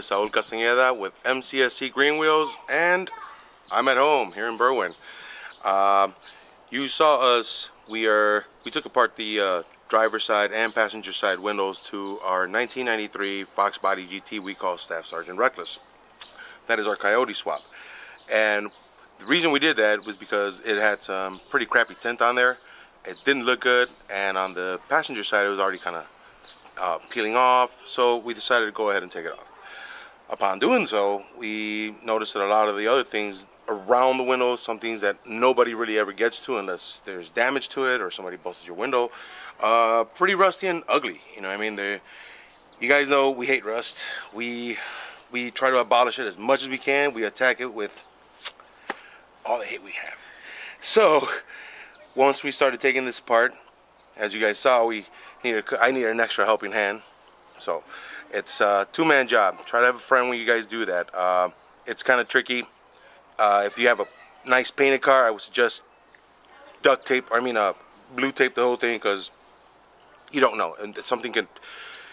is Saul Castañeda with Mcscgreenwheels, and I'm at home here in Berwyn. You saw us. We took apart the driver's side and passenger side windows to our 1993 Foxbody GT we call Staff Sergeant Reckless. That is our Coyote swap. And the reason we did that was because it had some pretty crappy tint on there. It didn't look good, and on the passenger side it was already kind of peeling off, so we decided to go ahead and take it off. Upon doing so, we noticed that a lot of the other things around the window, some things that nobody really ever gets to unless there's damage to it or somebody busted your window, pretty rusty and ugly. You know what I mean? You guys know we hate rust. We try to abolish it as much as we can. We attack it with all the hate we have. So once we started taking this apart, as you guys saw, I needed an extra helping hand. So it's a two-man job. Try to have a friend when you guys do that. It's kind of tricky. If you have a nice painted car, I would suggest blue tape the whole thing, because you don't know, and something could,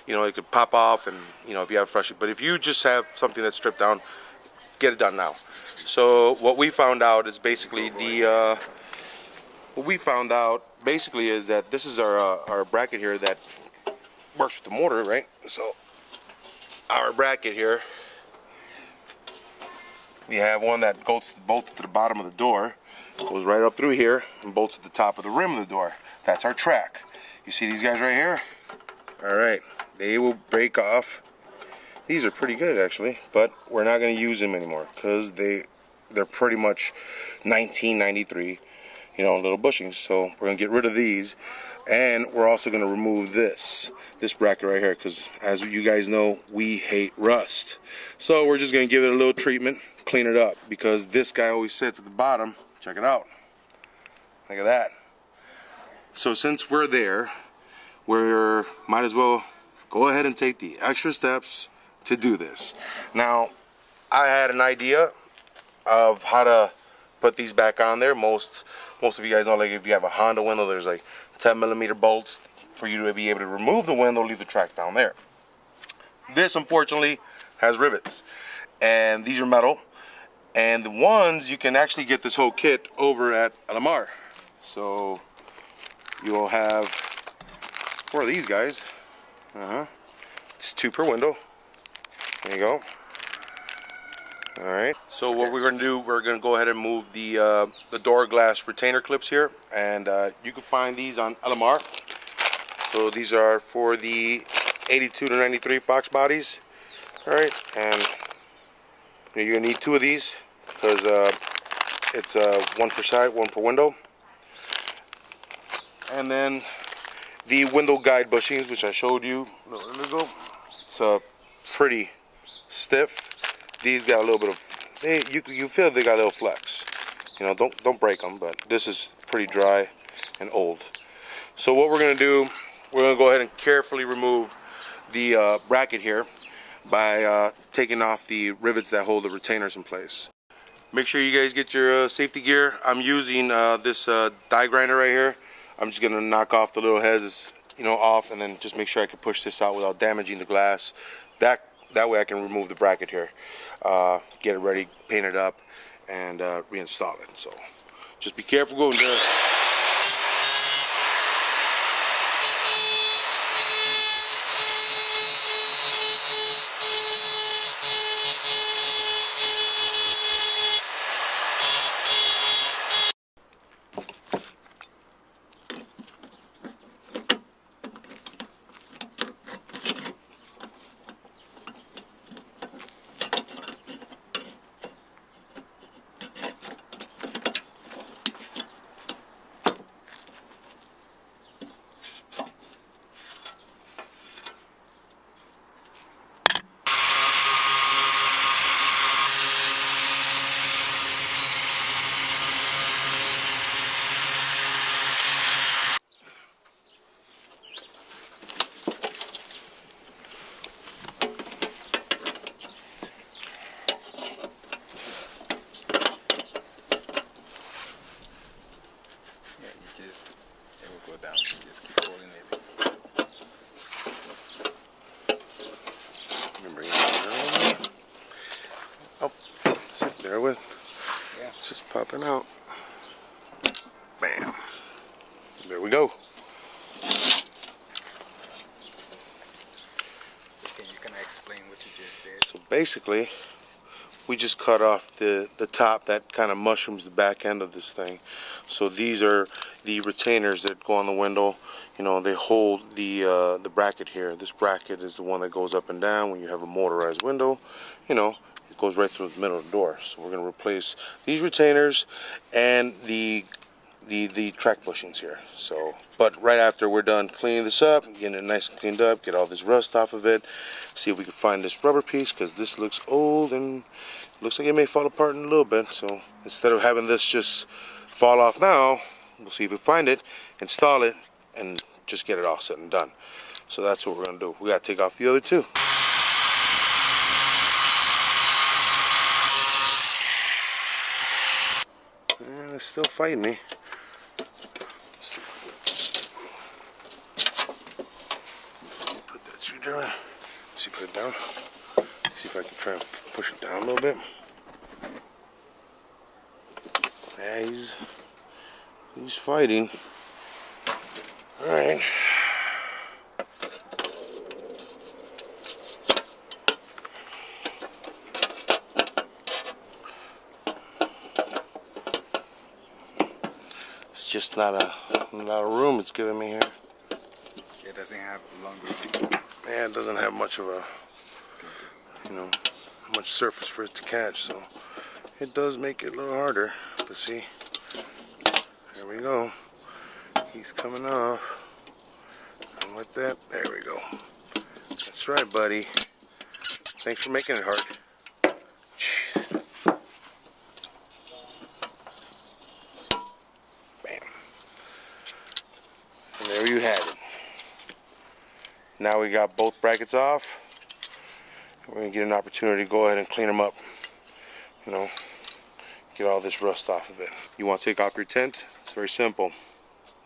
it could pop off, and if you have frustrated. But if you just have something that's stripped down, get it done now. So what we found out is basically is that this is our bracket here that works with the motor, right? So our bracket here, we have one that goes bolted to the bottom of the door, goes right up through here, and bolts at the top of the rim of the door. That's our track. You see these guys right here? Alright, they will break off. These are pretty good actually, but we're not going to use them anymore because they're pretty much 1993, little bushings. So we're going to get rid of these, and we're also going to remove this bracket right here, because as you guys know, we hate rust. So we're just going to give it a little treatment, clean it up, because this guy always sits at the bottom. Check it out. Look at that. So since we're there, we might as well go ahead and take the extra steps to do this. Now, I had an idea of how to put these back on there. Most of you guys know, like if you have a Honda window, there's like 10mm bolts for you to be able to remove the window, leave the track down there. This unfortunately has rivets, and these are metal, and the ones you can actually get this whole kit over at Lamar. So you'll have 4 of these guys. It's 2 per window. There you go. Alright, so what we're going to do, we're going to go ahead and move the door glass retainer clips here, and you can find these on Lamar. So these are for the 82 to 93 Fox bodies. Alright, and you're going to need 2 of these, because it's 1 per side, 1 per window. And then the window guide bushings, which I showed you a little bit ago. It's pretty stiff. These got a little bit of, you feel they got a little flex. Don't break them, but this is pretty dry and old. So what we're going to do, we're going to go ahead and carefully remove the bracket here by taking off the rivets that hold the retainers in place. Make sure you guys get your safety gear. I'm using this die grinder right here. I'm just going to knock off the little heads, off, and then just make sure I can push this out without damaging the glass. That way I can remove the bracket here, get it ready, paint it up, and reinstall it. So just be careful going there. down. Just keep holding it. Bring it down. popping out. Bam. There we go. So can you kind of explain what you just did? So basically, we just cut off the top that kind of mushrooms the back end of this thing. So these are the retainers that go on the window. You know, they hold the bracket here. This bracket is the one that goes up and down when you have a motorized window. You know, it goes right through the middle of the door. So we're going to replace these retainers and the track bushings here. So, but right after we're done cleaning this up, getting it nice and cleaned up, get all this rust off of it, see if we can find this rubber piece, because this looks old and looks like it may fall apart in a little bit. So instead of having this just fall off now, we'll see if we find it, install it, and just get it all set and done. So that's what we're going to do. We got to take off the other two. And it's still fighting me. Put that screwdriver. See, put it down. See if I can try and push it down a little bit. Yeah, he's fighting. All right. It's just not a lot of room it's giving me here. It doesn't have long routine. Yeah, it doesn't have much of a, you know, much surface for it to catch, so it does make it a little harder. But see, there we go. He's coming off. And with that, there we go. That's right, buddy. Thanks for making it hard. Jeez. Bam. And there you have it. Now we got both brackets off. We're going to get an opportunity to go ahead and clean them up. You know, get all this rust off of it. You want to take off your tint? It's very simple.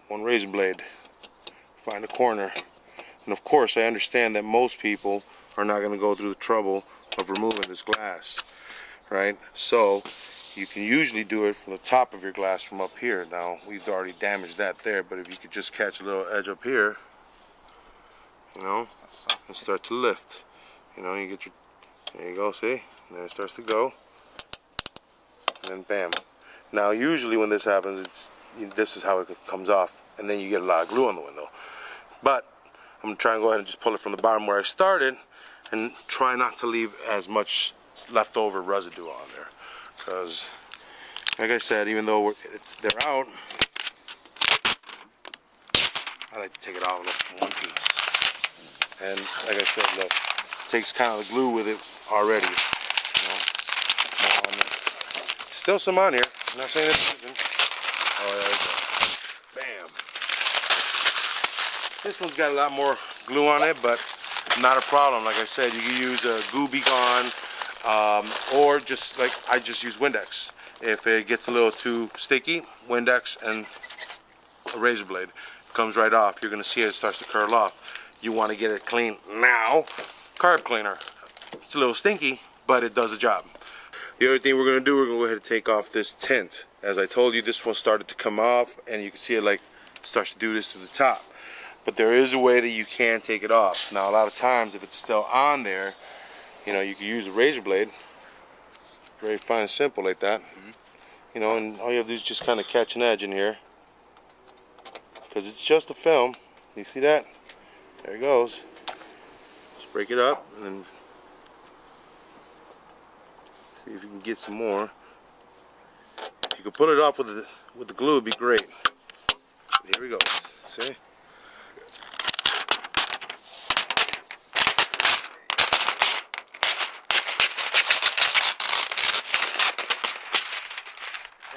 One razor blade. Find a corner. And of course, I understand that most people are not going to go through the trouble of removing this glass. Right? So, you can usually do it from the top of your glass from up here. Now, we've already damaged that there, but if you could just catch a little edge up here, you know, and start to lift. You know, you get your, there you go, see? And then it starts to go. And then bam. Now usually when this happens, this is how it comes off. And then you get a lot of glue on the window. But I'm going to try and go ahead and just pull it from the bottom where I started. And try not to leave as much leftover residue on there. Because, like I said, even though they're out, I like to take it all in one piece. And like I said, look, it takes kind of the glue with it already. You know? Still some on here. I'm not saying it's isn't. Oh, there we go. Bam. This one's got a lot more glue on it, but not a problem. Like I said, you can use a Goo Be Gone, or just like I just use Windex. If it gets a little too sticky, Windex and a razor blade. It comes right off. You're going to see it starts to curl off. You want to get it clean now, carb cleaner. It's a little stinky, but it does the job. The other thing we're going to do, we're going to go ahead and take off this tint. As I told you, this one started to come off, and you can see it like starts to do this to the top. But there is a way that you can take it off. Now, a lot of times, if it's still on there, you know, you can use a razor blade. Very fine and simple like that. You know, and all you have to do is just kind of catch an edge in here. Because it's just a film. You see that? There it goes. Just break it up and then see if you can get some more. If you could pull it off with the glue, it'd be great. Here we go. See?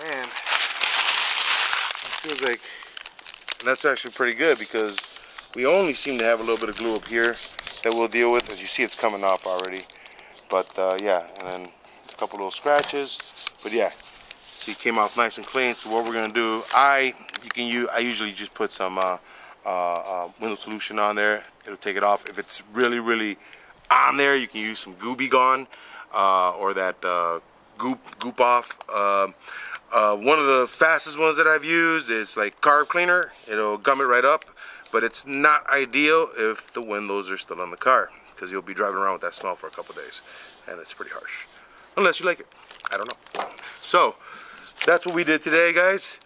And it feels like that's actually pretty good because we only seem to have a little bit of glue up here that we'll deal with. As you see, it's coming off already. But yeah, and then a couple little scratches. But yeah, see, it came off nice and clean. So what we're gonna do, I usually just put some window solution on there. It'll take it off. If it's really, really on there, you can use some Goo Be Gone or that goop off. One of the fastest ones that I've used is like carb cleaner. It'll gum it right up, but it's not ideal if the windows are still on the car, because you'll be driving around with that smell for a couple days, and it's pretty harsh. Unless you like it. I don't know. So, that's what we did today, guys.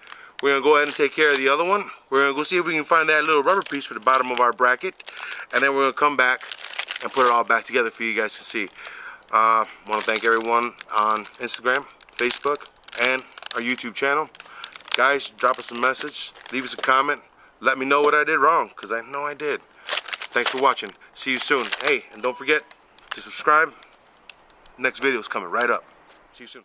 We're going to go ahead and take care of the other one. We're going to go see if we can find that little rubber piece for the bottom of our bracket, and then we're going to come back and put it all back together for you guys to see. I want to thank everyone on Instagram, Facebook, and our YouTube channel. Guys, drop us a message, leave us a comment, let me know what I did wrong, because I know I did. Thanks for watching. See you soon. Hey, and don't forget to subscribe. Next video is coming right up. See you soon.